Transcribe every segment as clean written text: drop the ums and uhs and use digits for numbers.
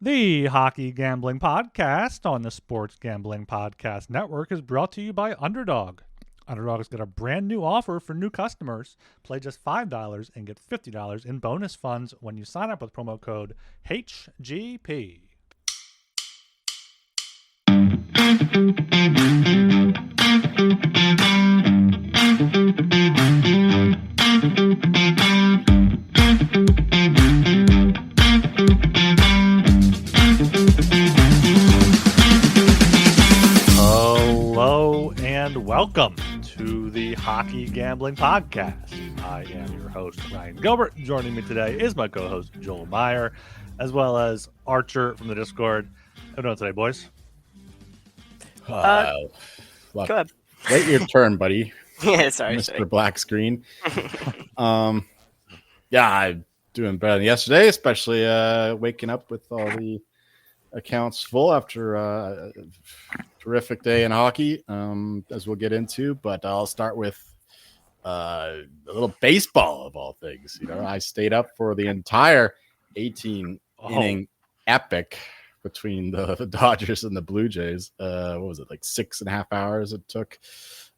The Hockey Gambling Podcast on the Sports Gambling Podcast Network is brought to you by Underdog. Underdog has got a brand new offer for new customers. Play just $5 and get $50 in bonus funds when you sign up with promo code HGP. Hello and welcome to the Hockey Gambling Podcast. I am your host, Ryan Gilbert. Joining me today is my co-host, Joel Meyer, as well as Archer from the Discord. How are you doing today, boys? Go ahead. Wait your turn, buddy. Yeah, sorry. Mr. Black Screen. I'm doing better than yesterday, especially waking up with all the accounts full after a terrific day in hockey, as we'll get into. But I'll start with a little baseball of all things. You know, I stayed up for the entire 18-inning epic between the Dodgers and the Blue Jays. What was it, like 6.5 hours it took?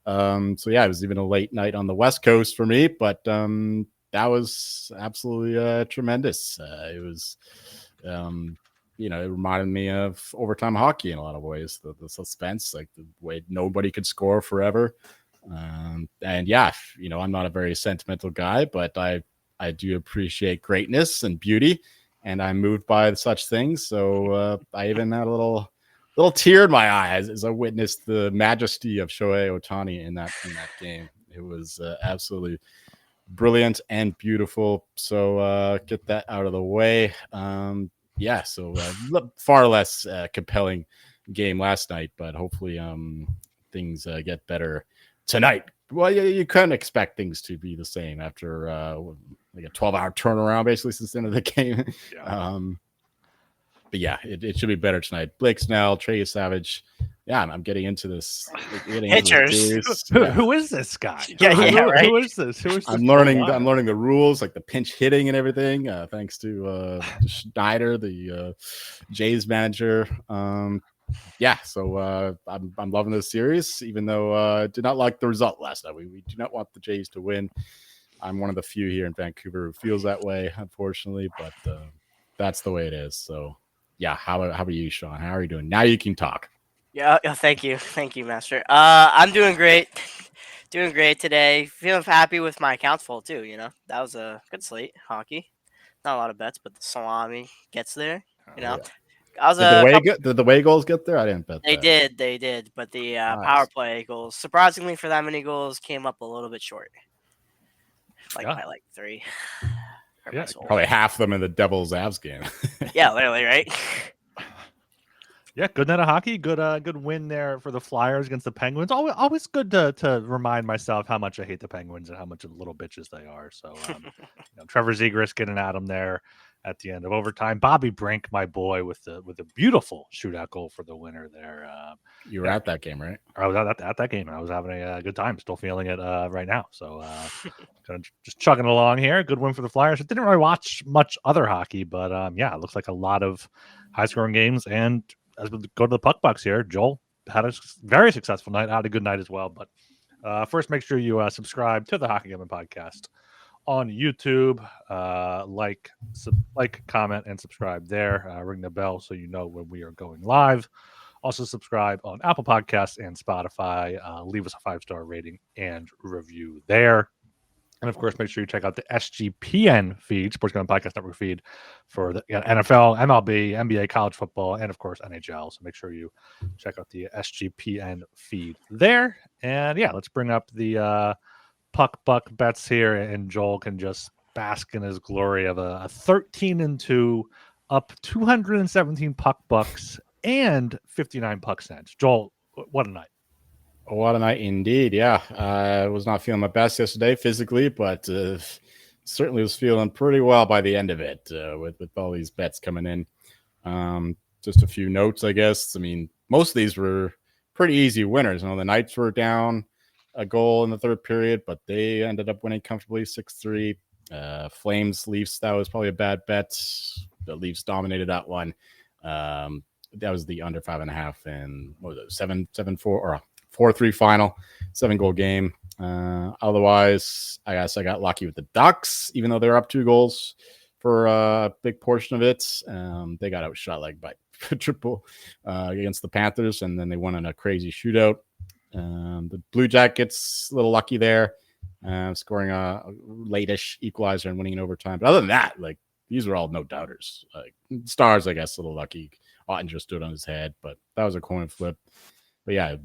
So yeah, it was even a late night on the West Coast for me, but that was absolutely tremendous. It was, it reminded me of overtime hockey in a lot of ways. The suspense, like the way nobody could score forever. And yeah, I'm not a very sentimental guy, but I do appreciate greatness and beauty, and I'm moved by such things. So I even had a little tear in my eyes as I witnessed the majesty of Shohei Ohtani in that game. It was absolutely brilliant and beautiful. So get that out of the way. Far less compelling game last night, but hopefully things get better tonight. Well, you couldn't expect things to be the same after like a 12-hour turnaround basically since the end of the game. Yeah. But yeah, it should be better tonight. Blake Snell, Trey Savage. Yeah, I'm getting into this. Pitchers. Who is this guy? Right? Who is this? I'm learning the rules, like the pinch hitting and everything. Thanks to Schneider, the Jays manager. So I'm loving this series, even though I did not like the result last night. We do not want the Jays to win. I'm one of the few here in Vancouver who feels that way, unfortunately, but that's the way it is. So yeah, how about you, Sean? How are you doing? Now you can talk. Yeah, thank you, Master. I'm doing great. Doing great today. Feeling happy with my accounts full too. That was a good slate. Hockey, not a lot of bets, but the salami gets there. Yeah. I was did the way goals get there? I didn't bet. They did, but the Nice. Power play goals, surprisingly for that many goals, came up a little bit short. By 3. Yeah, probably half of them in the Devils Avs game. Yeah, literally, right? Yeah, good night of hockey. Good win there for the Flyers against the Penguins. Always good to remind myself how much I hate the Penguins and how much of little bitches they are. So, Trevor Zegras getting at them there at the end of overtime. Bobby Brink, my boy, with a beautiful shootout goal for the winner there. You were at that game, right? I was at that game, and I was having a good time. Still feeling it right now. So, kind of just chugging along here. Good win for the Flyers. I didn't really watch much other hockey, but it looks like a lot of high-scoring games. And as we go to the puck box here, Joel had a very successful night. I had a good night as well. But first, make sure you subscribe to the Hockey Gambling Podcast on YouTube. Like, comment, and subscribe there. Ring the bell so you know when we are going live. Also subscribe on Apple Podcasts and Spotify. Leave us a 5-star rating and review there. And, of course, make sure you check out the SGPN feed, Sports Gambling Podcast Network feed, for the NFL, MLB, NBA, college football, and, of course, NHL. So make sure you check out the SGPN feed there. And, yeah, let's bring up the puck buck bets here, and Joel can just bask in his glory of a 13-2, up 217 puck bucks and 59 puck cents. Joel, what a night. What a night indeed. Yeah. I was not feeling my best yesterday physically, but certainly was feeling pretty well by the end of it with all these bets coming in. Just a few notes, I guess. I mean, most of these were pretty easy winners. The Knights were down a goal in the third period, but they ended up winning comfortably 6-3. Flames, Leafs, that was probably a bad bet. The Leafs dominated that one. That was the under 5.5 and what was it, 7-4 or 4-3 final, 7-goal game. Otherwise, I guess I got lucky with the Ducks, even though they're up 2 goals for a big portion of it. They got outshot like by triple against the Panthers, and then they won in a crazy shootout. The Blue Jackets, a little lucky there, scoring a late-ish equalizer and winning in overtime. But other than that, like, these were all no doubters. Like, Stars, I guess, a little lucky. Ottinger stood on his head, but that was a coin flip. But yeah,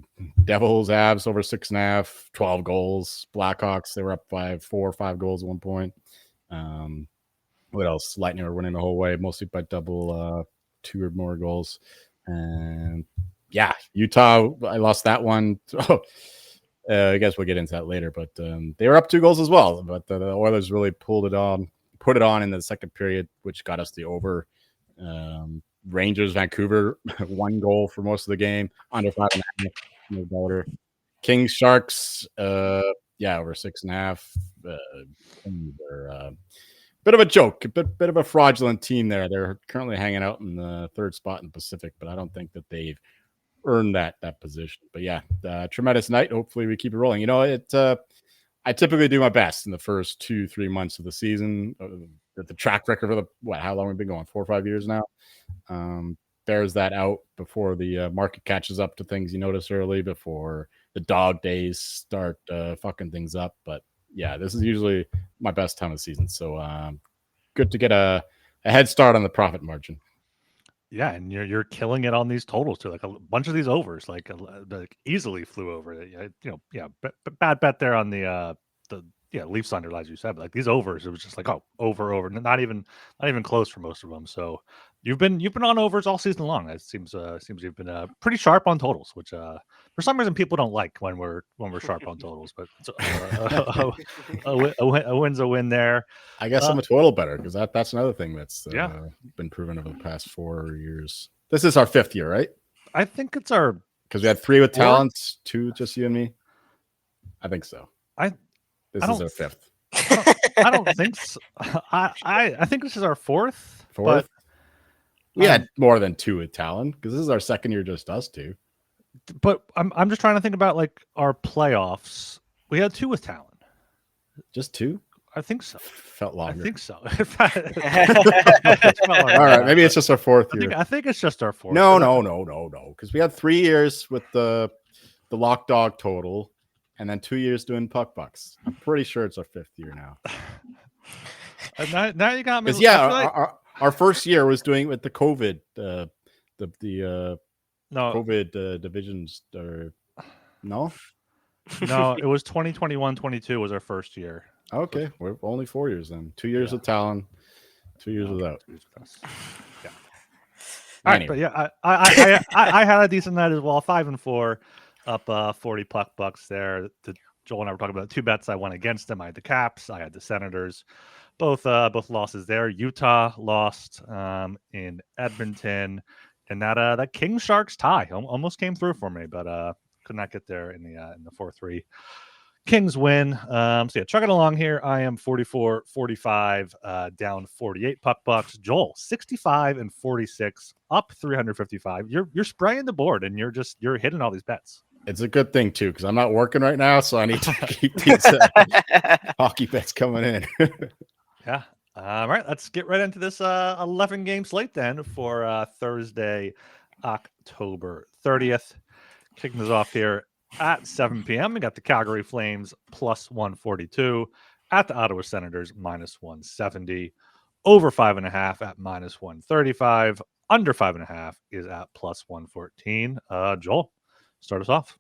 Devils, Avs over 6.5, 12 goals. Blackhawks, they were up by 4 or 5 goals at one point. What else? Lightning were winning the whole way, mostly by double, 2 or more goals. And yeah, Utah, I lost that one. I guess we'll get into that later, but they were up 2 goals as well. But the Oilers really put it on in the second period, which got us the over. Rangers, Vancouver, 1 goal for most of the game, under 5.5, no doubter. Kings, Sharks, over 6.5. They're bit of a joke, a bit of a fraudulent team there. They're currently hanging out in the 3rd spot in the Pacific, but I don't think that they've earned that position. But yeah, tremendous night. Hopefully we keep it rolling. You know, I typically do my best in the first 2-3 months of the season. The track record for how long we've been going, 4 or 5 years now. Bears that out before the market catches up to things you notice early, before the dog days start fucking things up. But yeah, this is usually my best time of the season. So good to get a head start on the profit margin. Yeah, and you're killing it on these totals too. Like a bunch of these overs, like easily flew over. Bad bet there on the Leafs under, as you said. But like these overs, it was just like over, not even close for most of them. So you've been on overs all season long. It seems you've been pretty sharp on totals, which for some reason people don't like when we're sharp on totals. But a win's a win there. I guess I'm a total better because that's another thing that's been proven over the past 4 years. This is our 5th year, right? I think it's our, because we had 3 with talents, 2 just you and me. I think so. This is our 5th. I don't think so. I think this is our 4th. 4th? But we had more than 2 with talent because this is our 2nd year, just us 2. But I'm just trying to think about like our playoffs. We had 2 with talent. Just 2? I think so. Felt longer. I think so. All right, maybe it's just our 4th year. I think it's just our 4th. No. Because we had 3 years with the lock dog total, and then 2 years doing puck bucks. I'm pretty sure it's our 5th year now. Now you got me. Our first year was doing with the COVID, COVID divisions. No, it was 2021-22 was our first year. Okay, we're only 4 years then. 2 years with Talon, 2 years without. Yeah. All right, but yeah, I had a decent night as well. 5-4, up 40 puck bucks there. Joel and I were talking about 2 bets I won against them. I had the Caps, I had the Senators. Both losses there. Utah lost in Edmonton, and that King Sharks tie almost came through for me, but could not get there in the 4-3. Kings win. So yeah, chugging along here. I am 44-45, down 48 puck bucks. Joel 65-46, up 355. You're spraying the board, and you're hitting all these bets. It's a good thing too, because I'm not working right now, so I need to keep these hockey bets coming in. Yeah. All right. Let's get right into this 11 game slate then for Thursday, October 30th. Kicking this off here at 7 p.m. We got the Calgary Flames plus 142 at the Ottawa Senators minus 170. Over 5.5 at minus 135. Under 5.5 is at plus 114. Joel, start us off.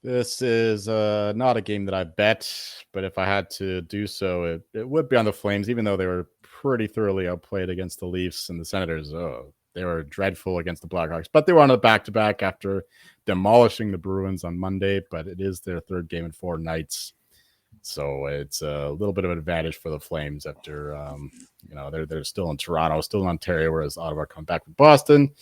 This is not a game that I bet, but if I had to do so, it would be on the Flames, even though they were pretty thoroughly outplayed against the Leafs and the Senators. They were dreadful against the Blackhawks, but they were on a back-to-back after demolishing the Bruins on Monday, but it is their 3rd game in 4 nights. So it's a little bit of an advantage for the Flames after, they're still in Toronto, still in Ontario, whereas Ottawa come back from Boston.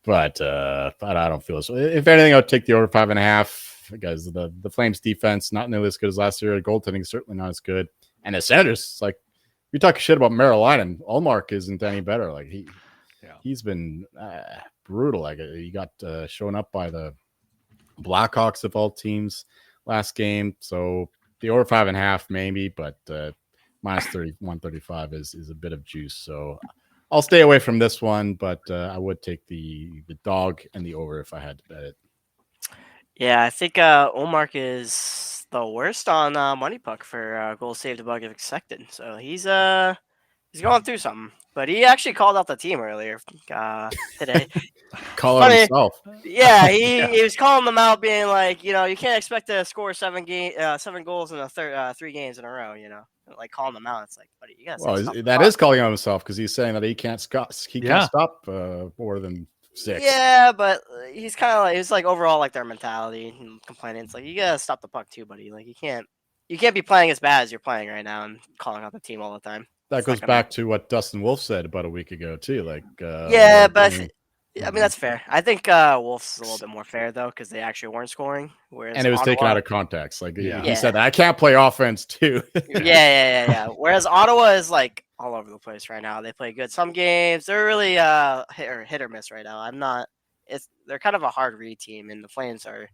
But I don't feel so. If anything, I would take the over 5.5 because the Flames defense not nearly as good as last year. Goaltending is certainly not as good. And the Senators, like, we talk shit about Merrill and Ullmark isn't any better. Like he's been brutal. Like he got shown up by the Blackhawks of all teams last game. So the over 5.5 maybe, but minus 135 is a bit of juice. So I'll stay away from this one, but I would take the dog and the over if I had to bet it. Yeah, I think Omar is the worst on money puck for goals saved above expected. So he's going through something. But he actually called out the team earlier today. Call out himself. Yeah, he was calling them out, being like, you can't expect to score 7 goals in 3 games in a row. Like calling them out. It's like, buddy, you guys. Well, that is calling out himself because he's saying that he can't stop. He can't stop more than 6. Yeah, but he's kind of like, it's like overall like their mentality and complaining. It's like, you gotta stop the puck too, buddy. Like you can't be playing as bad as you're playing right now and calling out the team all the time. That goes back to what Dustin Wolf said about a week ago too. Like, yeah, but I mean that's fair. I think Wolf's a little bit more fair though because they actually weren't scoring, and it was taken out of context. Like he said, I can't play offense too. yeah. Whereas Ottawa is like all over the place right now. They play good some games. They're really hit or miss right now. They're kind of a hard read team, and the Flames are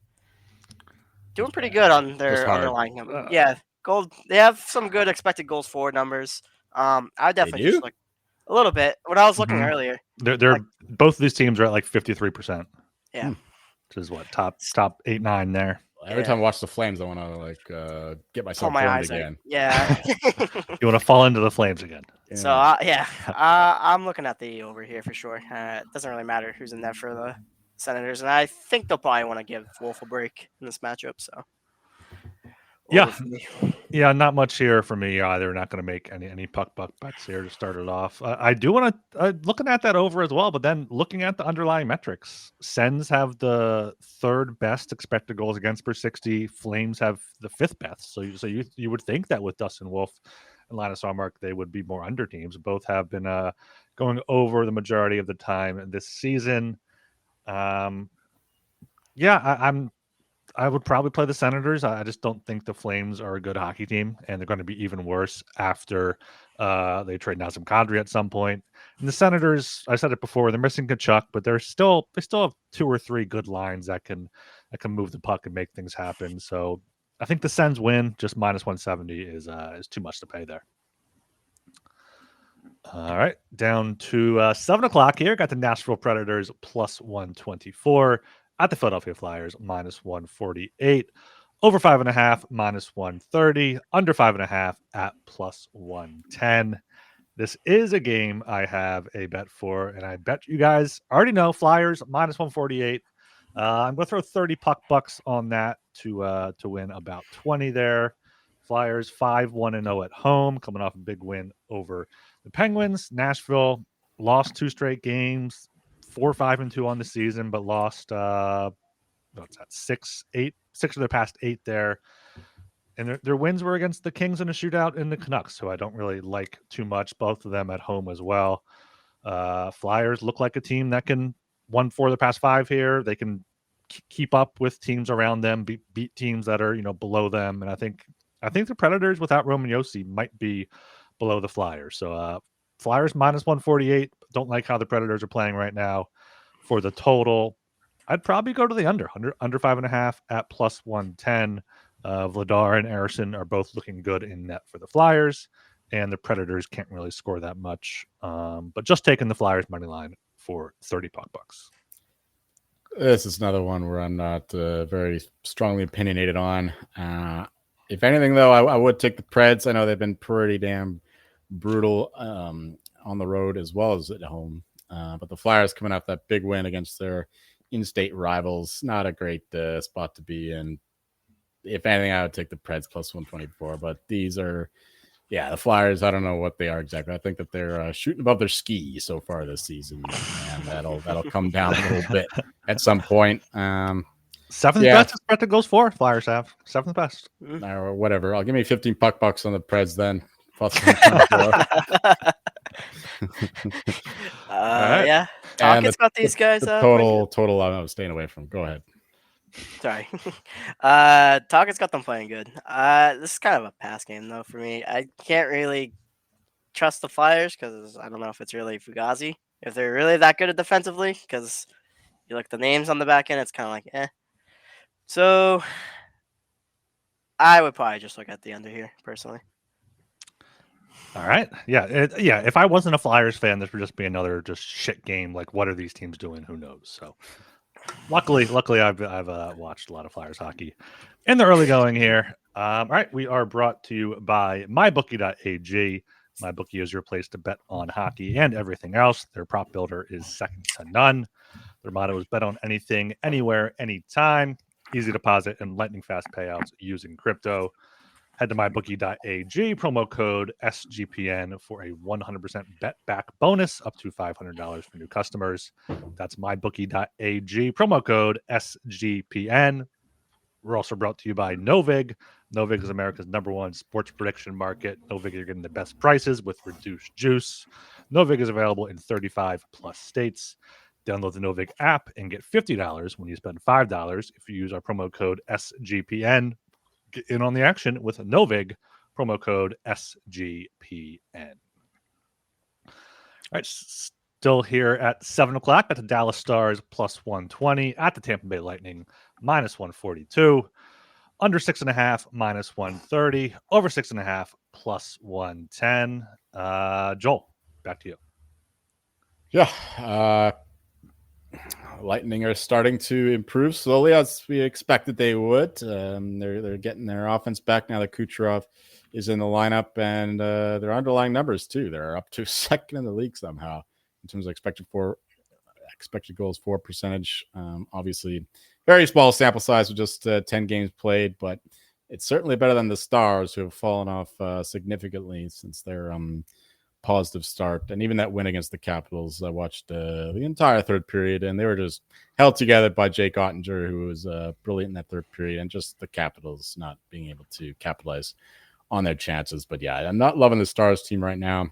doing pretty good on their underlying numbers. They have some good expected goals forward numbers. I would definitely just look a little bit. When I was looking earlier, they're both of these teams are at like 53%. Yeah, which is what top 8-9 there. Every time I watch the Flames, I want to get myself burned again. Yeah, you want to fall into the Flames again. Yeah. So I'm looking at the over here for sure. It doesn't really matter who's in there for the Senators, and I think they'll probably want to give Wolf a break in this matchup. So. Yeah, not much here for me either. Not going to make any puck bets here to start it off. I do want to looking at that over as well, but then looking at the underlying metrics, Sens have the 3rd best expected goals against per 60. Flames have the 5th best. So you would think that with Dustin Wolf and Linus Ullmark, they would be more under teams. Both have been going over the majority of the time this season. I would probably play the Senators. I just don't think the Flames are a good hockey team, and they're going to be even worse after they trade Nazem Kadri at some point. And the Senators, I said it before, they're missing Kachuk, but they still have 2 or 3 good lines that can move the puck and make things happen. So I think the Sens win. Just minus 170 is too much to pay there. All right, down to 7:00 here. Got the Nashville Predators plus 124. At the Philadelphia Flyers, minus 148. Over 5.5, minus 130. Under 5.5 at plus 110. This is a game I have a bet for, and I bet you guys already know Flyers, minus 148. I'm going to throw 30 puck bucks on that to win about 20 there. Flyers 5-1-0 at home, coming off a big win over the Penguins. Nashville lost 2 straight games. 4-5-2 on the season, but lost what's that? 6 of their past 8 there. And their wins were against the Kings in a shootout and the Canucks, who I don't really like too much. Both of them at home as well. Flyers look like a team that can 1-4 the past 5 here. They can keep up with teams around them, beat teams that are below them. And I think the Predators without Roman Josi might be below the Flyers. So Flyers minus 148. Don't like how the Predators are playing right now. For the total, I'd probably go to the under 5.5 at plus 110. Vladar and Arison are both looking good in net for the Flyers, and the Predators can't really score that much. But just taking the Flyers money line for 30 puck bucks. This is another one where I'm not very strongly opinionated on. If anything, though, I would take the Preds. I know they've been pretty damn brutal on the road as well as at home. But the Flyers coming off that big win against their in-state rivals, not a great spot to be in. If anything, I would take the Preds plus 124. But these are, the Flyers, I don't know what they are exactly. I think that they're shooting above their skis so far this season. And that'll come down a little bit at some point. 7th best expected goals for Flyers have. 7th best. Or whatever. I'll give me 15 puck bucks on the Preds then. Plus 124. Yeah. Talking's got these guys. Total I'm staying away from. Go ahead. Sorry. Talking's got them playing good. This is kind of a pass game though for me. I can't really trust the Flyers because I don't know if it's really Fugazi. if they're really that good at defensively, because you look at the names on the back end, it's kind of like, eh. So I would probably just look at the under here, personally. All right. Yeah. If I wasn't a Flyers fan, this would just be another just shit game. Like, what are these teams doing? Who knows? So, luckily, I've watched a lot of Flyers hockey in the early going here. All right. We are brought to you by mybookie.ag. MyBookie is your place to bet on hockey and everything else. Their prop builder is second to none. Their motto is bet on anything, anywhere, anytime. Easy deposit and lightning fast payouts using crypto. Head to mybookie.ag, promo code SGPN for a 100% bet back bonus up to $500 for new customers. That's mybookie.ag, promo code SGPN. We're also brought to you by Novig. Novig is America's #1 sports prediction market. Novig, you're getting the best prices with reduced juice. Novig is available in 35 plus states. Download the Novig app and get $50 when you spend $5 if you use our promo code SGPN. Get in on the action with Novig, promo code SGPN. All right, still here at 7 o'clock at the Dallas Stars plus 120, at the Tampa Bay Lightning minus 142, under 6.5 minus 130, over 6.5 plus 110. Joel, back to you. Yeah. Lightning are starting to improve slowly, as we expected they would. They're getting their offense back now that Kucherov is in the lineup, and their underlying numbers too. They're up to second in the league somehow in terms of expected goals for percentage. Obviously, very small sample size with just 10 games played, but it's certainly better than the Stars, who have fallen off significantly since their positive start. And even that win against the Capitals, I watched the entire third period, and they were just held together by Jake Ottinger, who was brilliant in that third period, and just the Capitals not being able to capitalize on their chances. But yeah, I'm not loving the Stars team right now.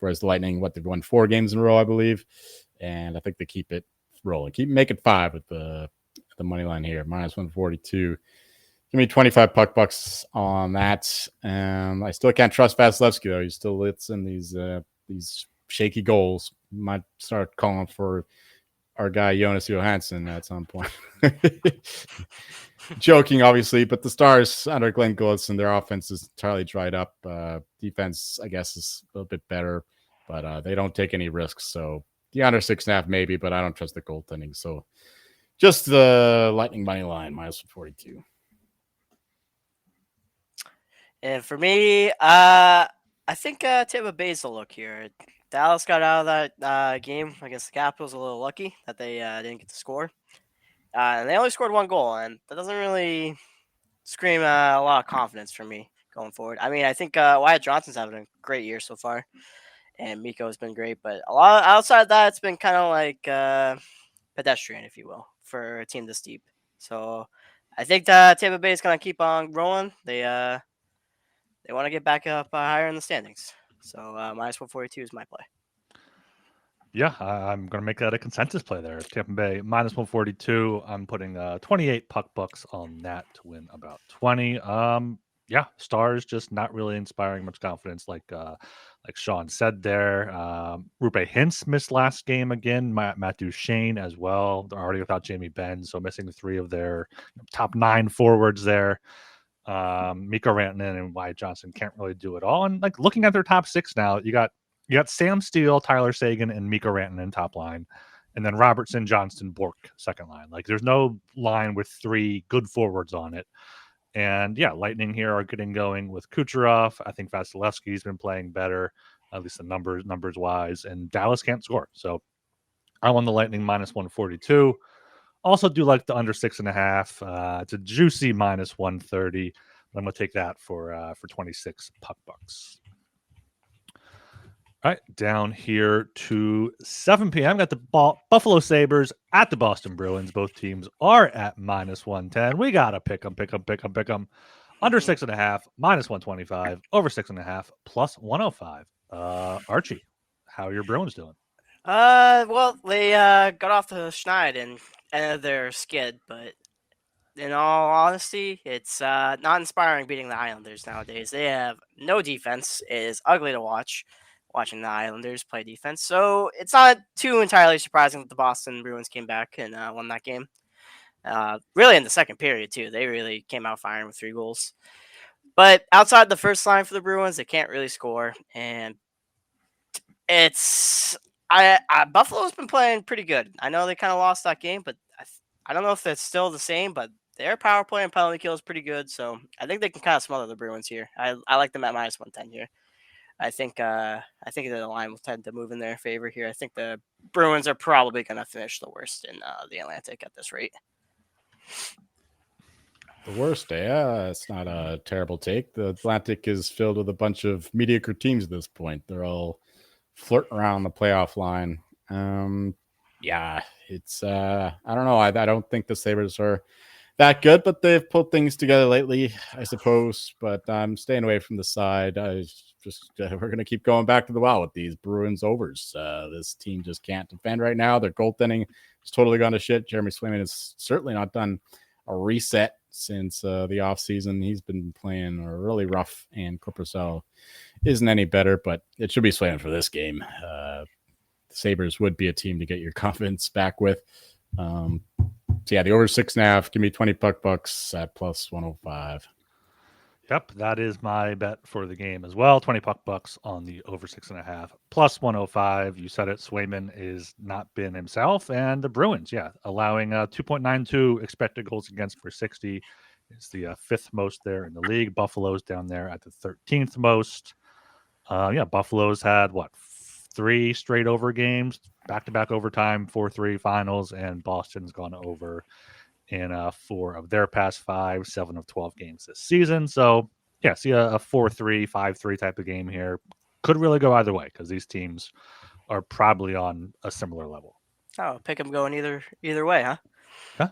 Whereas the Lightning, they've won 4 games in a row, I believe, and I think they keep it rolling, keep making 5 with the money line here, minus 142. Give me 25 puck bucks on that. I still can't trust Vasilevsky, though. He still lets in these shaky goals. Might start calling for our guy Jonas Johansson at some point. Joking, obviously, but the Stars under Glenn Gulletson, their offense is entirely dried up. Defense, I guess, is a little bit better, but they don't take any risks. So the under 6.5 maybe, but I don't trust the goaltending. So just the Lightning money line, minus 42. And for me, I think Tampa Bay's the look here. Dallas got out of that game against the Capitals a little lucky that they didn't get to score. And they only scored 1 goal, and that doesn't really scream a lot of confidence for me going forward. I mean, I think Wyatt Johnson's having a great year so far, and Mikko's been great. But a lot outside that, it's been kind of like pedestrian, if you will, for a team this deep. So I think that Tampa Bay is going to keep on rolling. They want to get back up higher in the standings. So minus 142 is my play. Yeah, I'm going to make that a consensus play there. Tampa Bay minus 142. I'm putting 28 puck bucks on that to win about 20. Yeah, Stars just not really inspiring much confidence, like Sean said there. Rupe Hintz missed last game again. Matt Duchene as well. They're already without Jamie Benn, so missing 3 of their top 9 forwards there. Mikko Rantanen and Wyatt Johnson can't really do it all. And like looking at their top 6 now, you got Sam Steele, Tyler Seguin, and Mikko Rantanen top line, and then Robertson, Johnston, Bork second line. Like there's no line with 3 good forwards on it. And yeah, Lightning here are getting going with Kucherov. I think Vasilevsky's been playing better, at least the numbers wise, and Dallas can't score. So I won the Lightning minus 142. Also do like the under 6.5. It's a juicy minus 130. But I'm going to take that for 26 puck bucks. All right, down here to 7 p.m. Got the Buffalo Sabres at the Boston Bruins. Both teams are at minus 110. We got to pick them. Under 6.5, minus 125. Over 6.5, plus 105. Archie, how are your Bruins doing? Well, they got off the schneid and ended their skid, but in all honesty, it's not inspiring beating the Islanders nowadays. They have no defense. It is ugly to watch. watching the Islanders play defense. So it's not too entirely surprising that the Boston Bruins came back and won that game. Really in the second period too. They really came out firing with 3 goals. But outside the first line for the Bruins, they can't really score. And it's Buffalo's been playing pretty good. I know they kind of lost that game, but I don't know if it's still the same, but their power play and penalty kill is pretty good. So I think they can kind of smother the Bruins here. I like them at -110 here. I think the line will tend to move in their favor here. I think the Bruins are probably going to finish the worst in the Atlantic at this rate. The worst, yeah. It's not a terrible take. The Atlantic is filled with a bunch of mediocre teams at this point. They're all flirting around the playoff line. Yeah, it's I don't know. I don't think the Sabres are that good, but they've pulled things together lately, I suppose. But I'm staying away from the side. We're going to keep going back to the well with these Bruins overs. This team just can't defend right now. Their goaltending is totally gone to shit. Jeremy Swayman has certainly not done a reset since the offseason. He's been playing really rough, and Corpusel isn't any better, but it should be Swayman for this game. The Sabres would be a team to get your confidence back with. So yeah, the over 6.5. Give me 20 bucks at +105. Yep, that is my bet for the game as well. 20 bucks on the over 6.5 +105. You said it. Swayman is not been himself, and the Bruins, allowing 2.92 expected goals against for 60. It's the 5th most there in the league. Buffalo's down there at the 13th most. Buffalo's had 3 straight over games, back-to-back overtime, 4-3 finals, and Boston's gone over in 4 of their past 5, 7 of 12 games this season. So, see a 4-3, 5-3 type of game here. Could really go either way because these teams are probably on a similar level. Oh, pick them going either way, huh? Yeah.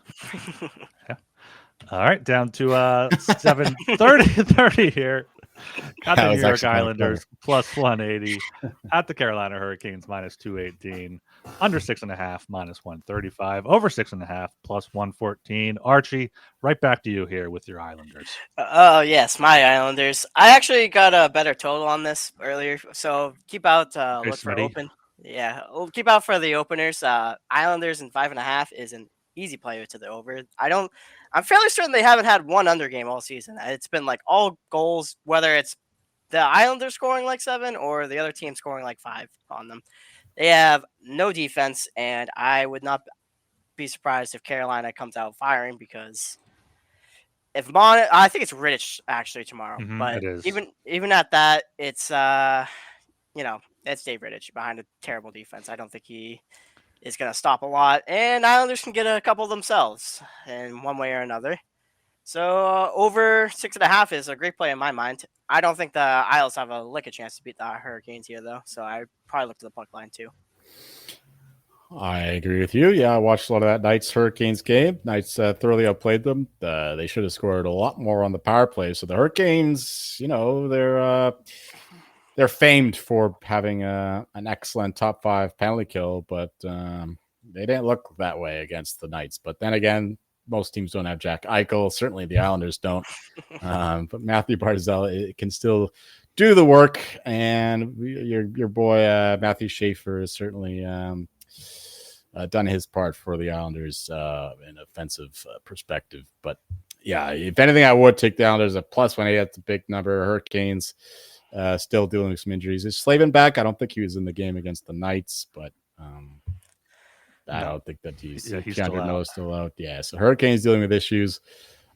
All right, down to 7:30 here. Got the New York Islanders +180 at the Carolina Hurricanes -218, under 6.5 -135, over 6.5 +114. Archie, right back to you here with your Islanders. Oh yes, my Islanders. I actually got a better total on this earlier, so keep out. Look for open. Yeah, we'll keep out for the openers. Islanders and 5.5 is an easy play to the over. I'm fairly certain they haven't had one under game all season. It's been like all goals, whether it's the Islanders scoring like 7 or the other team scoring like 5 on them. They have no defense, and I would not be surprised if Carolina comes out firing because I think it's Rittich actually tomorrow. But even at that, it's it's Dave Rittich behind a terrible defense. I don't think he is going to stop a lot, and Islanders can get a couple themselves in one way or another. So over 6.5 is a great play in my mind. I don't think the Isles have a lick of chance to beat the Hurricanes here, though. So I probably look to the puck line too. I agree with you. Yeah, I watched a lot of that Knights Hurricanes game. Knights thoroughly outplayed them. They should have scored a lot more on the power play. So the Hurricanes, they're famed for having an excellent top 5 penalty kill, but they didn't look that way against the Knights. But then again, most teams don't have Jack Eichel. Certainly the Islanders don't. But Matthew Barzal can still do the work. And your boy Matthew Schaefer has certainly done his part for the Islanders in offensive perspective. But yeah, if anything, I would take the Islanders at +180. That's a big number. Hurricanes still dealing with some injuries. Is Slavin back? I don't think he was in the game against the Knights, but I don't think that he's still out. Yeah, so Hurricanes dealing with issues.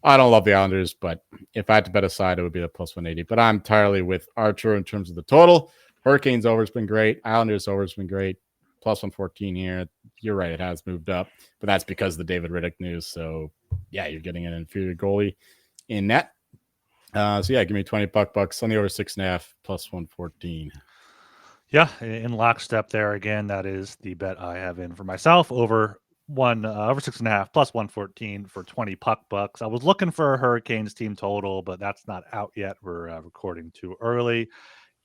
I don't love the Islanders, but if I had to bet a side, it would be the +180. But I'm entirely with Archer in terms of the total. Hurricanes over has been great. Islanders over has been great. +114 here. You're right, it has moved up, but that's because of the David Riddick news. So yeah, you're getting an inferior goalie in net. Give me 20 bucks on the over 6.5 +114. Yeah, in lockstep there again. That is the bet I have in for myself. Over 6.5 +114 for 20 bucks. I was looking for a Hurricanes team total, but that's not out yet. We're recording too early.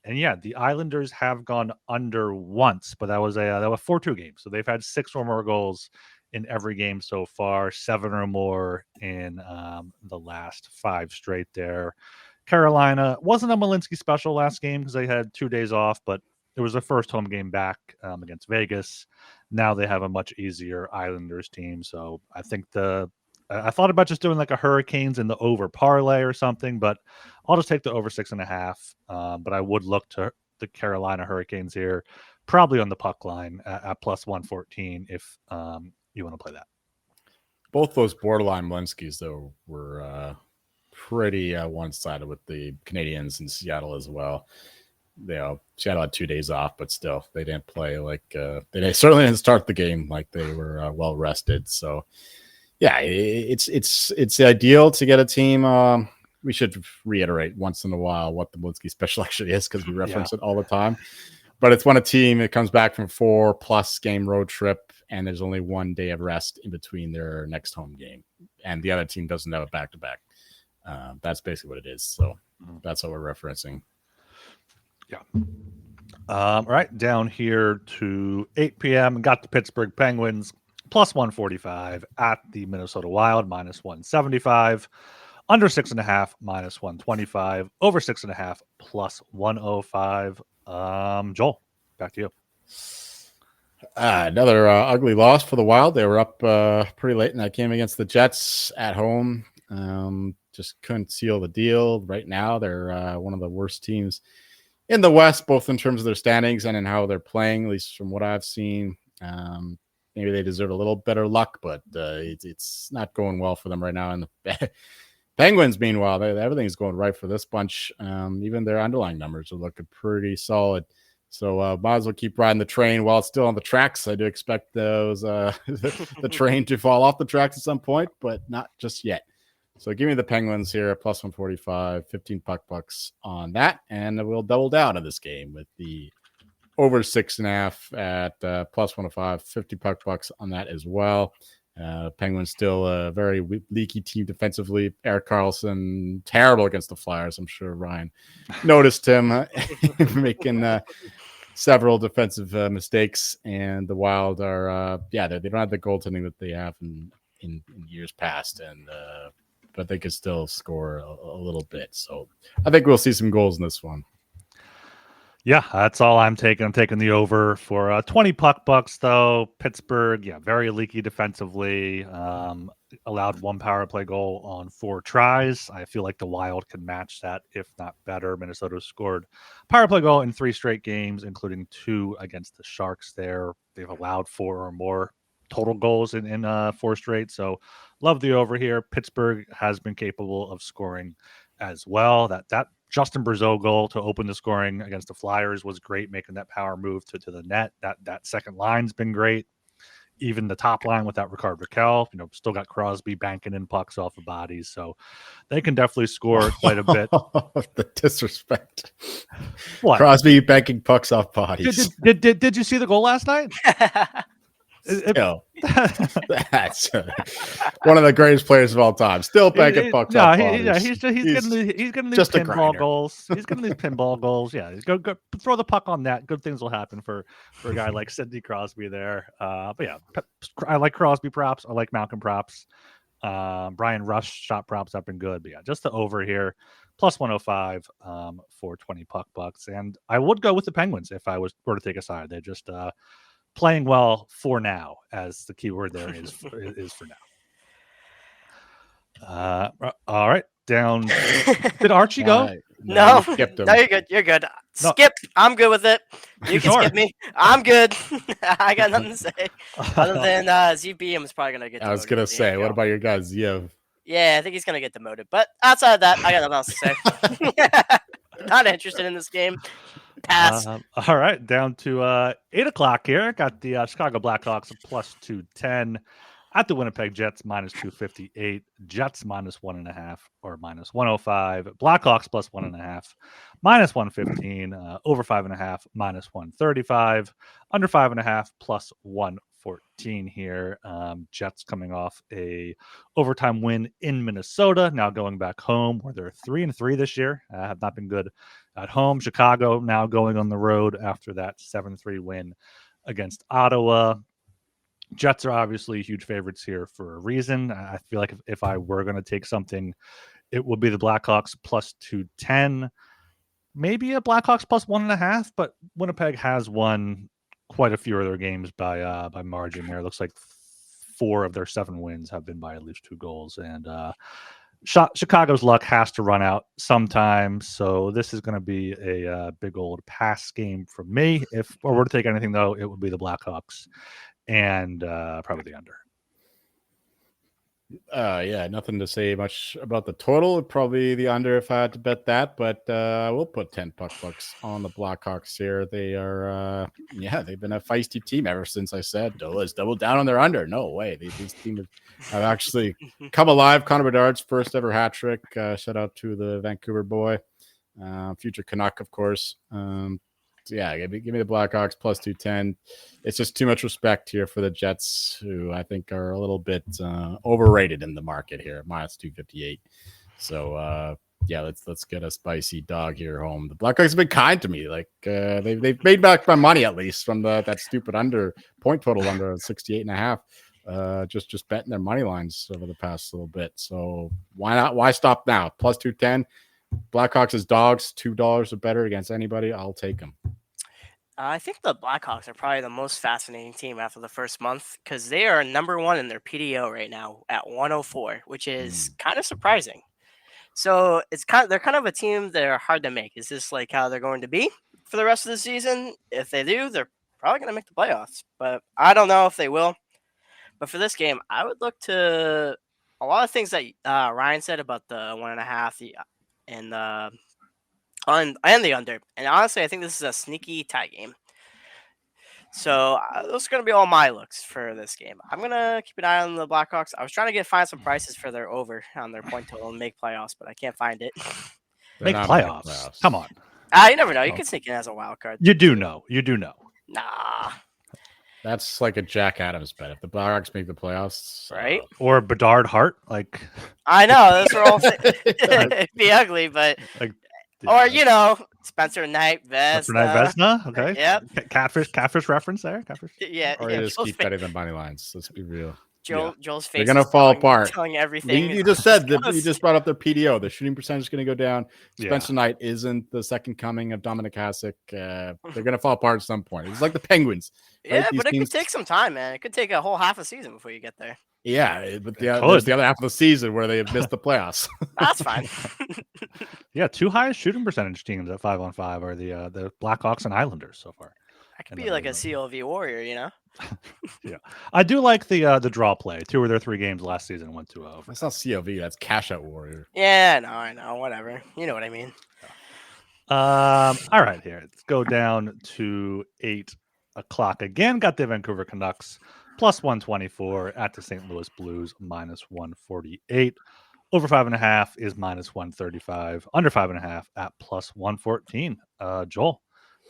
And yeah, the Islanders have gone under once, but that was a 4-2 game. So they've had 6 or more goals in every game so far, 7 or more in the last 5 straight there. Carolina wasn't a Malinsky special last game because they had 2 days off, but it was their first home game back against Vegas. Now they have a much easier Islanders team. So I think I thought about just doing like a Hurricanes and the over parlay or something, but I'll just take the over 6.5. But I would look to the Carolina Hurricanes here, probably on the puck line at plus 114 if you want to play that. Both those borderline Mlinskis, though, were pretty one-sided with the Canadians in Seattle as well. Seattle had 2 days off, but still, they didn't play like they certainly didn't start the game like they were well rested. So, yeah, it's ideal to get a team. We should reiterate once in a while what the Mlinski special actually is because we reference it all the time. But it's when a team it comes back from 4+ game road trip and there's only 1 day of rest in between their next home game, and the other team doesn't have a back-to-back. That's basically what it is. So that's what we're referencing. Yeah. All right, down here to 8 p.m. Got the Pittsburgh Penguins plus 145 at the Minnesota Wild minus 175. Under 6.5 minus 125. Over 6.5 plus 105. Joel, back to you. Another ugly loss for the Wild. They were up pretty late in that game against the Jets at home. Just couldn't seal the deal. Right now, they're one of the worst teams in the West, both in terms of their standings and in how they're playing, at least from what I've seen. Maybe they deserve a little better luck, but it's not going well for them right now. And the Penguins, meanwhile, everything's going right for this bunch. Even their underlying numbers are looking pretty solid. So might as well keep riding the train while it's still on the tracks. I do expect those the train to fall off the tracks at some point, but not just yet. So give me the Penguins here, plus 145, 15 puck bucks on that, and we'll double down on this game with the over 6.5 at plus 105, 50 puck bucks on that as well. Penguins still a very leaky team defensively. Erik Karlsson, terrible against the Flyers. I'm sure Ryan noticed him making several defensive mistakes, and the Wild are, they don't have the goaltending that they have in years past, and but they could still score a little bit. So I think we'll see some goals in this one. Yeah, that's all I'm taking. I'm taking the over for 20 puck bucks, though. Pittsburgh, very leaky defensively. Allowed 1 power play goal on 4 tries. I feel like the Wild can match that, if not better. Minnesota scored power play goal in 3 straight games, including 2 against the Sharks there. They've allowed 4 or more total goals in 4 straight. So love the over here. Pittsburgh has been capable of scoring as well. That Justin Brazeau goal to open the scoring against the Flyers was great, making that power move to the net. That second line's been great. Even the top line without Rickard Rakell, still got Crosby banking in pucks off of bodies. So they can definitely score quite a bit. The disrespect. What? Crosby banking pucks off bodies. Did you see the goal last night? That's one of the greatest players of all time. Still banking pucks off bodies. He's getting these pinball goals. He's getting these pinball goals. Yeah, go throw the puck on that. Good things will happen for a guy like Sidney Crosby there. But yeah, I like Crosby props. I like Malcolm props. Brian Rush shot props have been good. But yeah, just the over here, plus 105 for 20 puck bucks. And I would go with the Penguins if I were to take a side. They're just playing well for now, as the key word there is for now. All right, down. Did Archie go? No, you're good. You're good. No. Skip. I'm good with it. You can skip me. I'm good. I got nothing to say other than ZBM is probably gonna get. I was gonna say, what about your guy Ziev? Yeah, I think he's gonna get demoted. But outside of that, I got nothing else to say. Not interested in this game. Pass. All right, down to 8 o'clock here. Got the Chicago Blackhawks plus 210 at the Winnipeg Jets minus 258. Jets minus 1.5 or minus 105. Blackhawks plus 1.5 minus 115. Over 5.5 minus 135. Under 5.5 plus 114 here. Jets coming off a overtime win in Minnesota. Now going back home where they're 3-3 this year. Have not been good at home. Chicago now going on the road after that 7-3 win against Ottawa. Jets are obviously huge favorites here for a reason. I feel like if I were going to take something, it would be the Blackhawks plus 210. maybe a Blackhawks plus 1.5, but Winnipeg has won quite a few of their games by margin there. It looks like 4 of their 7 wins have been by at least 2 goals. And Chicago's luck has to run out sometime. So this is going to be a big old pass game for me. If I were to take anything, though, it would be the Blackhawks and probably the under. Yeah, nothing to say much about the total. Probably the under if I had to bet that, but we'll put 10 bucks on the Blackhawks here. They are, they've been a feisty team ever since I said, let's double down on their under. No way. These teams have actually come alive. Connor Bedard's first ever hat trick. Shout out to the Vancouver boy, future Canuck, of course. Give me the Blackhawks plus 210. It's just too much respect here for the Jets, who I think are a little bit overrated in the market here, minus 258. So let's get a spicy dog here home. The Blackhawks have been kind to me. Like they've made back my money at least from that stupid under point total under 68.5. Just betting their money lines over the past little bit. So why not? Why stop now? Plus 210. Blackhawks as dogs, $2 or better against anybody. I'll take them. I think the Blackhawks are probably the most fascinating team after the first month because they are number 1 in their PDO right now at 104, which is kind of surprising. So they're kind of a team that are hard to make. Is this like how they're going to be for the rest of the season? If they do, they're probably going to make the playoffs, but I don't know if they will. But for this game, I would look to a lot of things that Ryan said about the 1.5 and the under. And honestly, I think this is a sneaky tie game. So those are going to be all my looks for this game. I'm going to keep an eye on the Blackhawks. I was trying to find some prices for their over on their point total and make playoffs, but I can't find it. Make playoffs. Come on. You never know. You can sneak in as a wild card. You do know. Nah. That's like a Jack Adams bet. If the Blackhawks make the playoffs, right? Or Bedard Hart, like I know those are all it'd be ugly, but Spencer Knight Vesna. Okay. Yep. Catfish reference there. Catfish. Yeah. Or you just keep betting the money lines. Let's be real. Joel's face. They're gonna fall apart. Telling everything. You just said that you just brought up their PDO. The shooting percentage is going to go down. Spencer Knight isn't the second coming of Dominic Hasek. They're going to fall apart at some point. It's like the Penguins. Yeah, right? But it could take some time, man. It could take a whole half a season before you get there. Yeah, but there's the other half of the season where they have missed the playoffs. That's fine. 2 highest shooting percentage teams at 5-on-5 are the Blackhawks and Islanders so far. I could be like a CLV warrior, Yeah, I do like the draw play. 2 of their 3 games last season went to over. That's not CLV. That's cash out warrior. Yeah, no, I know. Whatever. You know what I mean. All right, here let's go down to 8 o'clock again. Got the Vancouver Canucks plus 124 at the St. Louis Blues minus 148. Over 5.5 is minus 135. Under 5.5 at plus 114. Joel,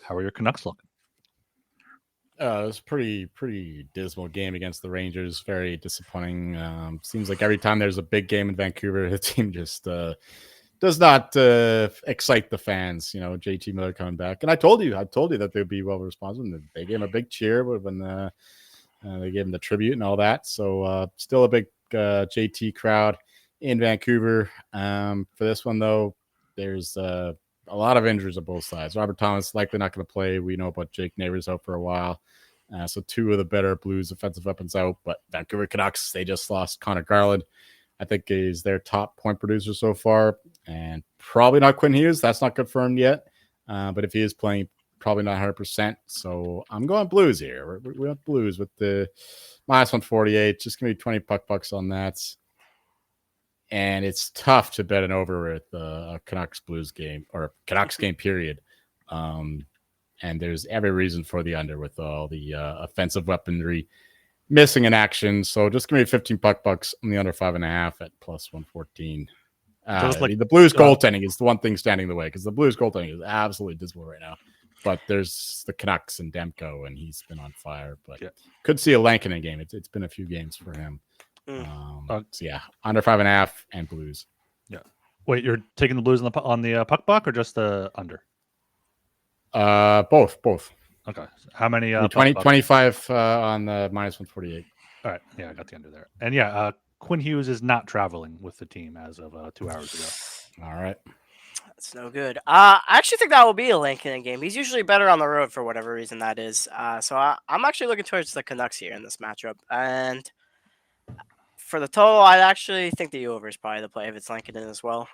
how are your Canucks looking? It was a pretty dismal game against the Rangers. Very disappointing. Seems like every time there's a big game in Vancouver, the team just does not excite the fans. JT Miller coming back, and I told you that they'd be well responsive. They gave him a big cheer when they gave him the tribute and all that. So still a big JT crowd in Vancouver. For this one though, there's a lot of injuries on both sides. Robert Thomas likely not going to play. We know about Jake Neighbors out for a while. So 2 of the better Blues offensive weapons out. But Vancouver Canucks, they just lost Connor Garland. I think he's their top point producer so far. And probably not Quinn Hughes. That's not confirmed yet. But if he is playing, probably not 100%. So I'm going Blues here. We went Blues with the minus 148. Just give me 20 bucks on that. And it's tough to bet an over with a Canucks Blues game or Canucks game period. And there's every reason for the under with all the offensive weaponry missing in action. So just give me 15 bucks on the under 5.5 at plus 114. The Blues goaltending is the one thing standing in the way because the Blues goaltending is absolutely dismal right now. But there's the Canucks and Demko, and he's been on fire. But could see a Lankinen game. It's been a few games for him. Under 5.5 and Blues. Yeah. Wait, you're taking the Blues on the puck buck or just the under? Both. Okay. So how many? 25 on the minus 148. All right. Yeah, I got the under there. And Quinn Hughes is not traveling with the team as of 2 hours ago. All right. That's no good. I actually think that will be a Lankinen game. He's usually better on the road for whatever reason that is. So I'm actually looking towards the Canucks here in this matchup. And for the total, I actually think the over is probably the play if it's Lankinen as well.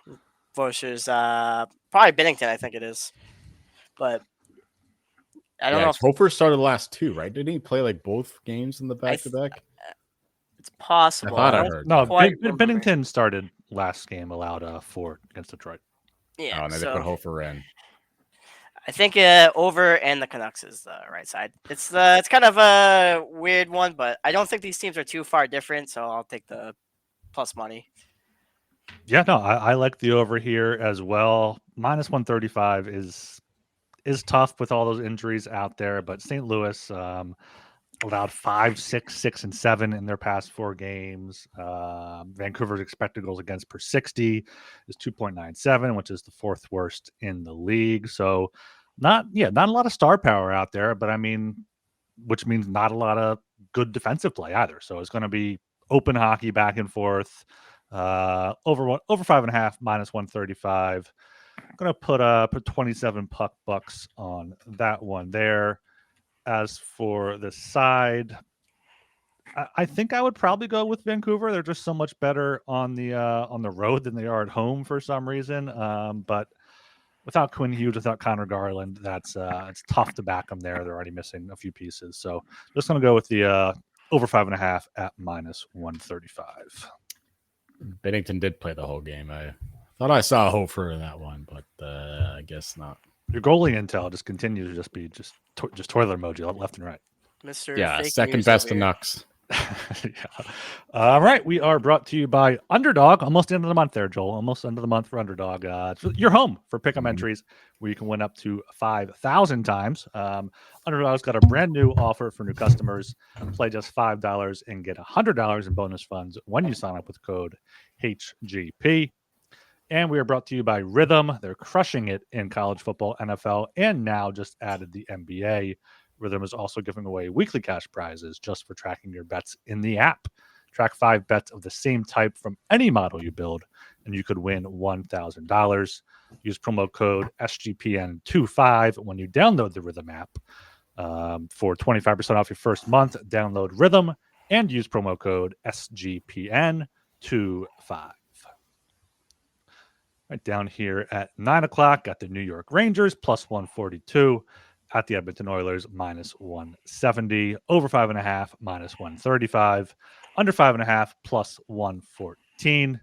Versus probably Binnington, I think it is. But I don't know if Hofer started the last 2, right? Didn't he play like both games in the back-to-back? it's possible. I thought I don't heard. No, quite remember. Binnington started last game, allowed 4 against Detroit. Yeah, Oh, and then they put Hofer in. I think over and the Canucks is the right side. It's kind of a weird one, but I don't think these teams are too far different, so I'll take the plus money. Yeah, no, I like the over here as well. Minus 135 is tough with all those injuries out there, but St. Louis allowed 5, 6, 6, and 7 in their past 4 games. Vancouver's expected goals against per 60 is 2.97, which is the 4th worst in the league. So not a lot of star power out there, but I mean, which means not a lot of good defensive play either. So it's going to be open hockey back and forth. Over 5.5 minus 135. I'm going to put 27 puck bucks on that one there. As for the side, I think I would probably go with Vancouver. They're just so much better on the road than they are at home for some reason. But without Quinn Hughes, without Connor Garland, it's tough to back them there. They're already missing a few pieces. So just going to go with the over 5.5 at minus 135. Binnington did play the whole game. I thought I saw Hofer in that one, but I guess not. Your goalie intel just continues to just be just toilet emoji left and right. Mr. Yeah, Fake second News best over to here. Nucks. Yeah. All right. We are brought to you by Underdog. Almost the end of the month there, Joel. Almost end of the month for Underdog. You're home for pick'em entries where you can win up to 5,000 times. Underdog's got a brand new offer for new customers. Play just $5 and get $100 in bonus funds when you sign up with code HGP. And we are brought to you by Rhythm. They're crushing it in college football, NFL, and now just added the NBA. Rhythm is also giving away weekly cash prizes just for tracking your bets in the app. Track 5 bets of the same type from any model you build, and you could win $1,000. Use promo code SGPN25 when you download the Rhythm app for 25% off your first month. Download Rhythm and use promo code SGPN25. Right down here at 9 o'clock, got the New York Rangers plus 142. At the Edmonton Oilers, minus 170. Over 5.5, minus 135. Under 5.5, plus 114.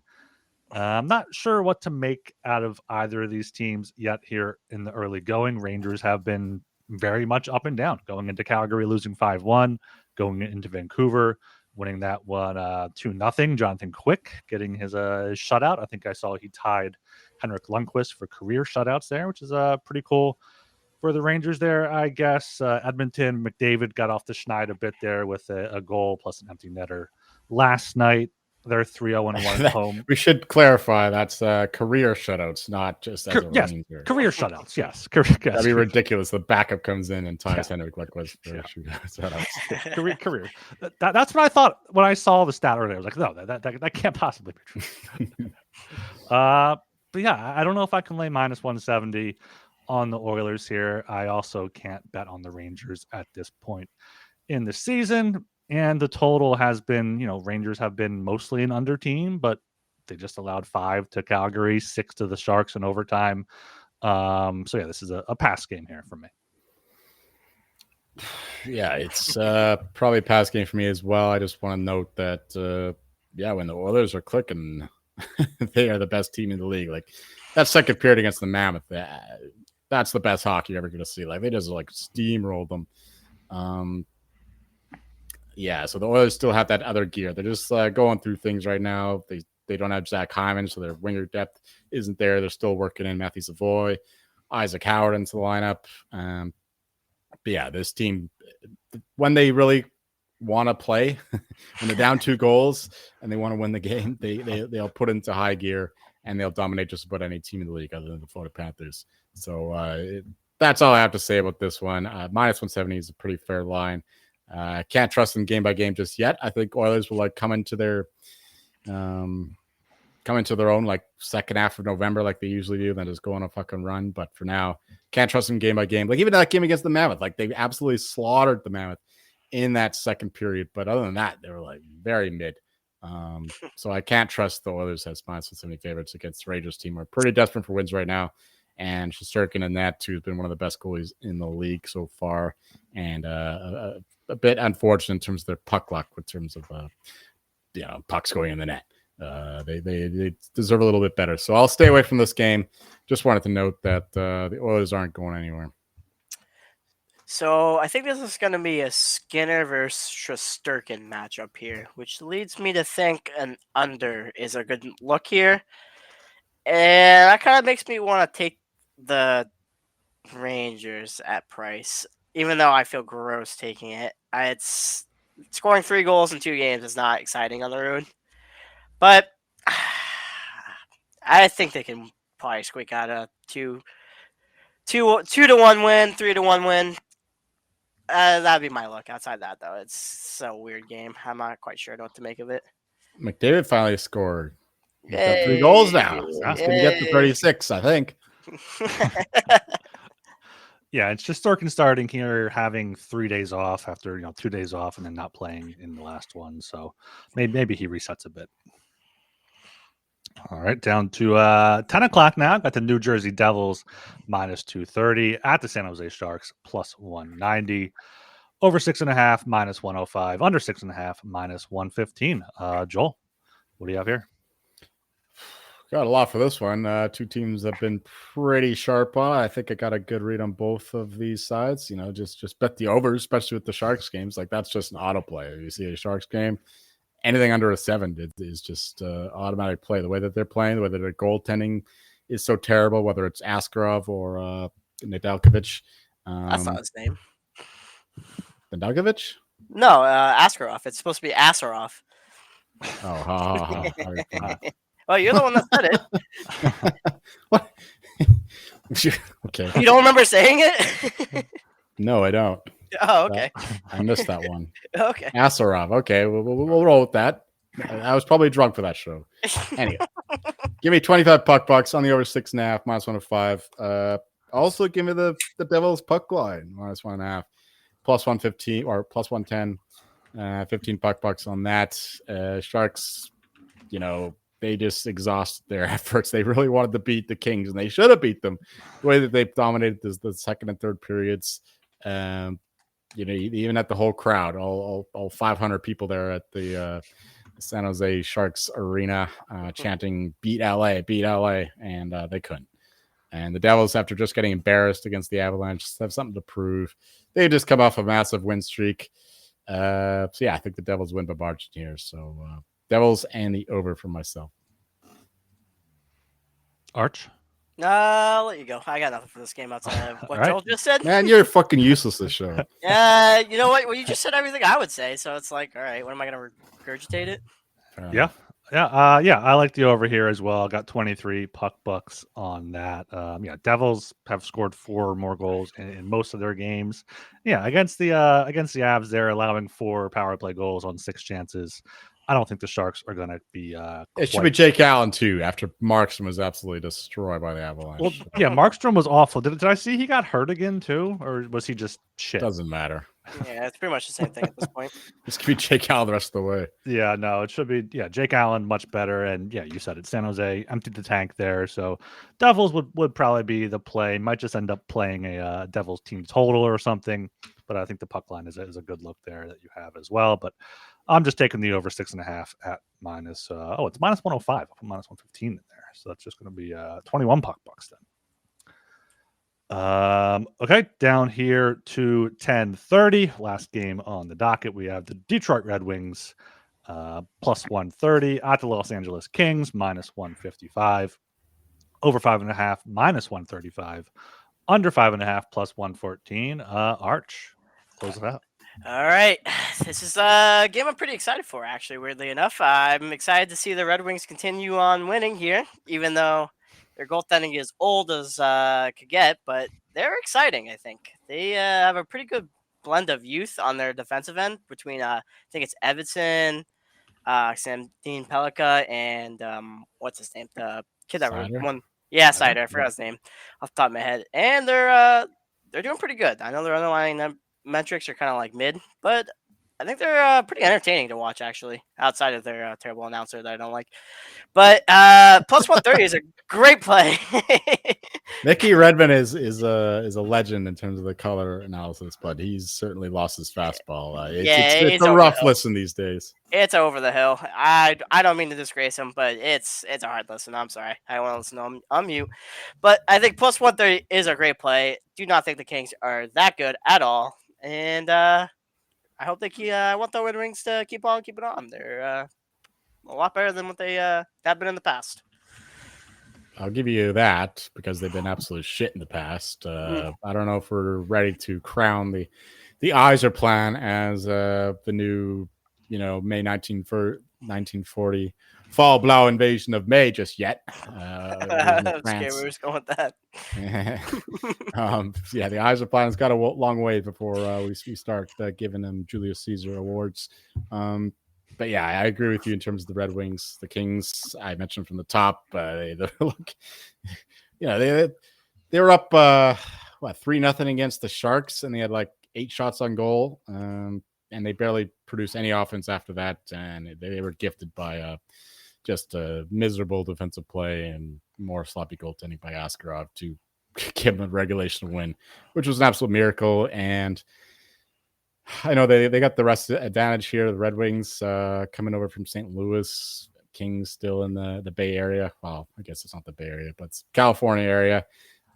I'm not sure what to make out of either of these teams yet here in the early going. Rangers have been very much up and down, going into Calgary, losing 5-1, going into Vancouver, winning that one 2-0. Jonathan Quick getting his shutout. I think I saw he tied Henrik Lundqvist for career shutouts there, which is pretty cool. For the Rangers there, I guess Edmonton, McDavid got off the schneid a bit there with a goal plus an empty netter last night. They're 3-0-1 at home. We should clarify that's career shutouts, not just as a Ranger. Career shutouts, yes. That'd be ridiculous. The backup comes in and ties Henrik Lundqvist for shutouts. career. That's what I thought when I saw the stat earlier. I was like, no, that can't possibly be true. But yeah, I don't know if I can lay minus 170 on the Oilers here. I also can't bet on the Rangers at this point in the season. And the total has been, Rangers have been mostly an under team, but they just allowed 5 to Calgary, 6 to the Sharks in overtime. So yeah, this is a pass game here for me. Yeah, it's probably a pass game for me as well. I just want to note that, when the Oilers are clicking, they are the best team in the league. Like that second period against the Mammoth, that's the best hockey you're ever going to see. Like they just steamrolled them. So the Oilers still have that other gear. They're just going through things right now. They don't have Zach Hyman, so their winger depth isn't there. They're still working in Matthew Savoy, Isaac Howard into the lineup. This team, when they really want to play, when they're down 2 goals and they want to win the game, they'll put into high gear and they'll dominate just about any team in the league other than the Florida Panthers. So that's all I have to say about this one. Minus 170 is a pretty fair line. Can't trust them game by game just yet. I think Oilers will come into their come into their own like second half of November like they usually do, then just go on a fucking run. But for now, can't trust them game by game. Like even that game against the Mammoth, like they absolutely slaughtered the Mammoth in that second period. But other than that, they were like very mid. So I can't trust the Oilers as -170 favorites against the Rangers team. We're pretty desperate for wins right now. And Shesterkin in that too has been one of the best goalies in the league so far. And a bit unfortunate in terms of their puck luck, in terms of pucks going in the net. They deserve a little bit better. So I'll stay away from this game. Just wanted to note that the Oilers aren't going anywhere. So I think this is going to be a Skinner versus Shesterkin matchup here, which leads me to think an under is a good look here. And that kind of makes me want to take the Rangers at price, even though I feel gross taking it. It's scoring 3 goals in 2 games is not exciting on the road, but I think they can probably squeak out a 2-1 win, 3-1 win. That'd be my look. Outside that, though, it's so weird game. I'm not quite sure what to make of it. McDavid finally scored. He's got 3 goals now. So he's going to get to 36, I think. Yeah, it's just Shesterkin starting here, having 3 days off after 2 days off, and then not playing in the last one. So maybe he resets a bit. All right, down to 10 o'clock now. Got the New Jersey Devils -230 at the San Jose Sharks +190. Over 6.5 -105. Under 6.5 -115. Joel, what do you have here? Got a lot for this one. 2 teams have been pretty sharp on it. I think I got a good read on both of these sides. Just bet the overs, especially with the Sharks games. Like that's just an auto play. You see a Sharks game, anything under a 7 is just automatic play. The way that they're playing, the way that their goaltending is so terrible, whether it's Askarov or Nedeljkovic. That's not his name. Nedeljkovic? No, Askarov. It's supposed to be Asarov. Oh, Well, you're the one that said it. What? Okay. You don't remember saying it? No, I don't. Oh, okay. I missed that one. Okay. Asarov. Okay, we'll roll with that. I was probably drunk for that show. Anyway, give me 25 puck bucks on the over 6.5 -105. Also, give me the Devils puck line -1.5 +115 or +110. 15 puck bucks on that. Sharks, they just exhausted their efforts. They really wanted to beat the Kings, and they should have beat them. The way that they dominated the second and third periods. Even at the whole crowd, all 500 people there at the San Jose Sharks arena chanting "Beat LA, beat LA," and they couldn't. And the Devils, after just getting embarrassed against the Avalanche, have something to prove. They just come off a massive win streak. I think the Devils win by margin here. So Devils and the over for myself. Arch? I'll let you go. I got nothing for this game outside of what Joel just said. Man, you're fucking useless this show. You know what? Well, you just said everything I would say, so it's like, all right, what am I going to regurgitate it? Yeah. I like the over here as well. Got 23 puck bucks on that. Devils have scored 4 more goals in most of their games. Yeah, against the Avs, they're allowing 4 power play goals on 6 chances. I don't think the Sharks are going to be. It should be Jake Allen too. After Markstrom was absolutely destroyed by the Avalanche. Well, yeah, Markstrom was awful. Did I see he got hurt again too, or was he just shit? Doesn't matter. Yeah, it's pretty much the same thing at this point. This could be Jake Allen the rest of the way. Yeah, no, it should be. Yeah, Jake Allen much better, and yeah, you said it. San Jose emptied the tank there, so Devils would probably be the play. Might just end up playing a Devils team total or something, but I think the puck line is a good look there that you have as well. But I'm just taking the over 6.5 at minus. It's -105. I'll put -115 in there, so that's just going to be 21 puck bucks then. Okay, down here to 10:30. Last game on the docket. We have the Detroit Red Wings +130 at the Los Angeles Kings -155. Over 5.5 -135. Under 5.5 +114. Arch, close it out. All right. This is a game I'm pretty excited for, actually, weirdly enough. I'm excited to see the Red Wings continue on winning here, even though their goaltending is old as could get, but they're exciting, I think. They have a pretty good blend of youth on their defensive end between, I think it's Evanson, Sam Dean Pelika and what's his name? The kid that Sider? won. Yeah, Sider? Sider. I forgot his name off the top of my head. And they're doing pretty good. I know their underlying metrics are kind of like mid, but I think they're pretty entertaining to watch actually. Outside of their terrible announcer that I don't like, but plus 130 is a great play. Mickey Redmond is a legend in terms of the color analysis, but he's certainly lost his fastball. It's a over the rough hill. listen these days. It's over the hill. I don't mean to disgrace him, but it's a hard listen. I'm sorry. I want to listen to him on mute. But I think plus 130 is a great play. Do not think the Kings are that good at all. And I hope I want the Red Wings to keep it on. They're a lot better than what they have been in the past. I'll give you that because they've been absolute shit in the past. I don't know if we're ready to crown the Iser plan as the new, May 1940 fall blow invasion of May just yet. I'm scared we were going with that. The Iser plan has got a long way before we start giving them Julius Caesar awards. But yeah, I agree with you in terms of the Red Wings. The Kings, I mentioned from the top, they were up 3-0 against the Sharks, and they had like 8 shots on goal, and they barely produced any offense after that, and they were gifted by just a miserable defensive play and more sloppy goaltending by Askarov to give them a regulation win, which was an absolute miracle. And I know they got the rest advantage here. The Red Wings coming over from St. Louis, Kings still in the Bay Area. Well, I guess it's not the Bay Area, but it's California area.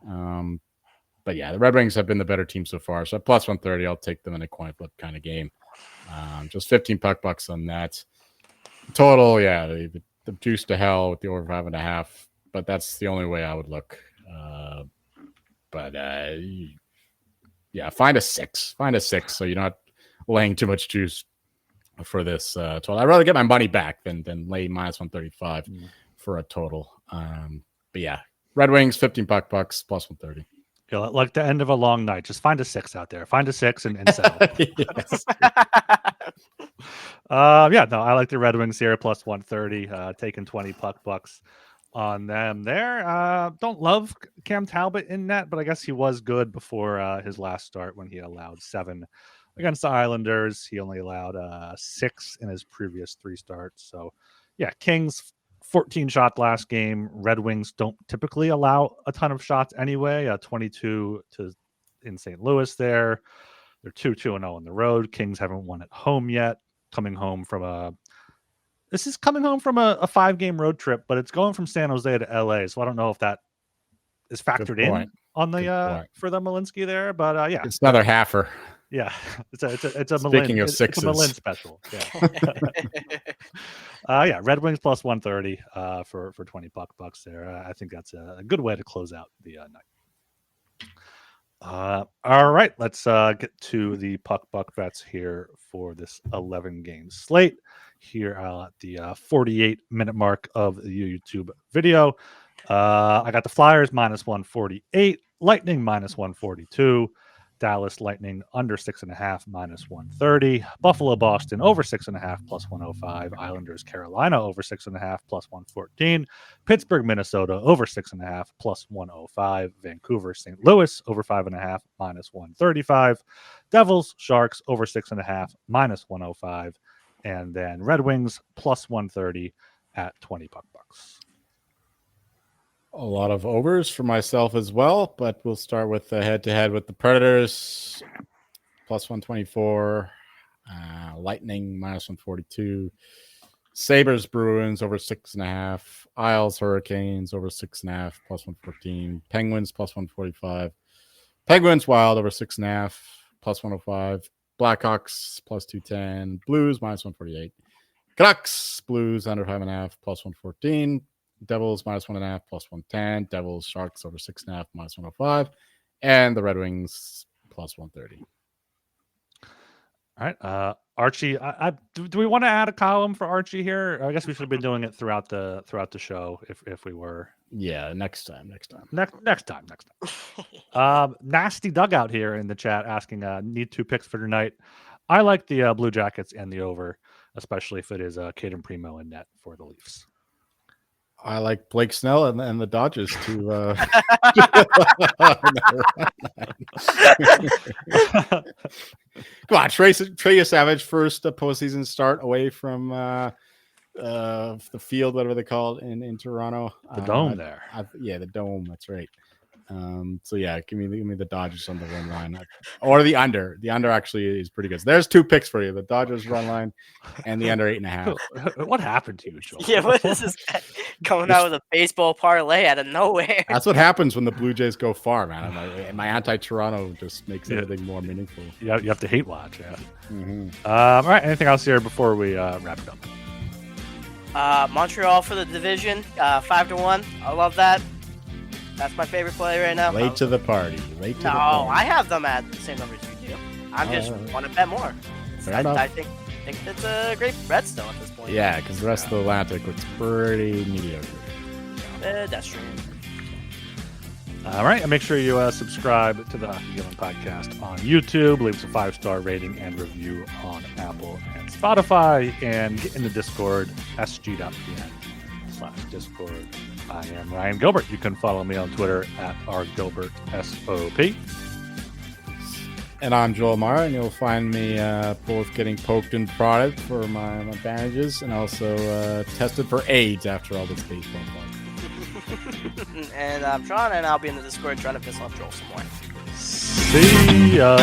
But yeah, the Red Wings have been the better team so far. So plus 130, I'll take them in a coin flip kind of game. Just 15 puck bucks on that. Total, yeah, the juice to hell with the over 5.5. But that's the only way I would look. Yeah, find a 6. So you're not laying too much juice for this total. I'd rather get my money back than lay minus 135 for a total. But yeah, Red Wings, 15 puck bucks, plus 130. Yeah, like the end of a long night. Just find a 6 out there. Find a 6 and settle. Yes. I like the Red Wings here, plus 130, taking 20 puck bucks on them there. Don't love Cam Talbot in net, but I guess he was good before his last start when he allowed 7 against the Islanders. He only allowed 6 in his previous 3 starts. So yeah, Kings 14 shot last game. Red Wings don't typically allow a ton of shots anyway. 22 in St. Louis there. They're 2-2-0 on the road. Kings haven't won at home yet. Coming home from a 5-game road trip, but it's going from San Jose to LA. So I don't know if that is factored in on the for the Malinsky there, but yeah, it's another halfer. Yeah, it's a Speaking Malin, of sixes, it's a Malin special. Yeah, Red Wings plus 130 for 20 bucks there. I think that's a good way to close out the night. All right, let's get to the puck buck bets here for this 11 game slate here at the 48-minute mark of the YouTube video. I got the Flyers minus 148, Lightning minus 142, Dallas Lightning under 6.5 minus 130, Buffalo Boston over 6.5 plus 105, Islanders Carolina over 6.5 plus 114, Pittsburgh Minnesota over 6.5 plus 105, Vancouver St. Louis over 5.5 minus 135, Devils Sharks over 6.5 minus 105, and then Red Wings plus 130 at 20 bucks. A lot of overs for myself as well, but we'll start with the head-to-head with the Predators, plus 124, Lightning minus 142, Sabres Bruins over 6.5, Isles Hurricanes over 6.5 plus 114, Penguins plus 145, Penguins Wild over 6.5 plus 105, Blackhawks plus 210, Blues minus 148, Canucks Blues under 5.5 plus 114, Devils minus 1.5 plus 110, Devils Sharks over 6.5 minus 105, and the Red Wings plus 130. All right, Archie. Do we want to add a column for Archie here? I guess we should have been doing it throughout the show if we were. Yeah, next time. Next time. Nasty Dugout here in the chat asking, need 2 picks for tonight. I like the Blue Jackets and the over. especially if it is Caden Primo in net for the Leafs. I like Blake Snell and the Dodgers to. Come on, Trey Savage first postseason start away from the field, whatever they call it in Toronto. The dome there. The dome. That's right. So yeah, give me the Dodgers on the run line, or the under. The under actually is pretty good. So there's 2 picks for you: the Dodgers run line and the under 8.5. What happened to you, Joel? Yeah, what is this guy coming out with a baseball parlay out of nowhere? That's what happens when the Blue Jays go far, man. My anti-Toronto just makes everything more meaningful. You have to hate watch, yeah. Mm-hmm. All right, anything else here before we wrap it up? Montreal for the division, 5-1. I love that. That's my favorite play right now. Late to the party. No, I have them at the same numbers you do. I just want to bet more. I think it's a great bet still at this point. Yeah, because the rest of the Atlantic looks pretty mediocre. That's true. All right, and make sure you subscribe to the Hockey Gillen podcast on YouTube. Leave us a 5-star rating and review on Apple and Spotify, and get in the Discord, sg.pn/Discord. I am Ryan Gilbert. You can follow me on Twitter at rgilbertsop. And I'm Joel Meyer, and you'll find me both getting poked and prodded for my bandages, and also tested for AIDS after all this baseball talk. And I'm Sean, and I'll be in the Discord trying to piss off Joel some more. See ya.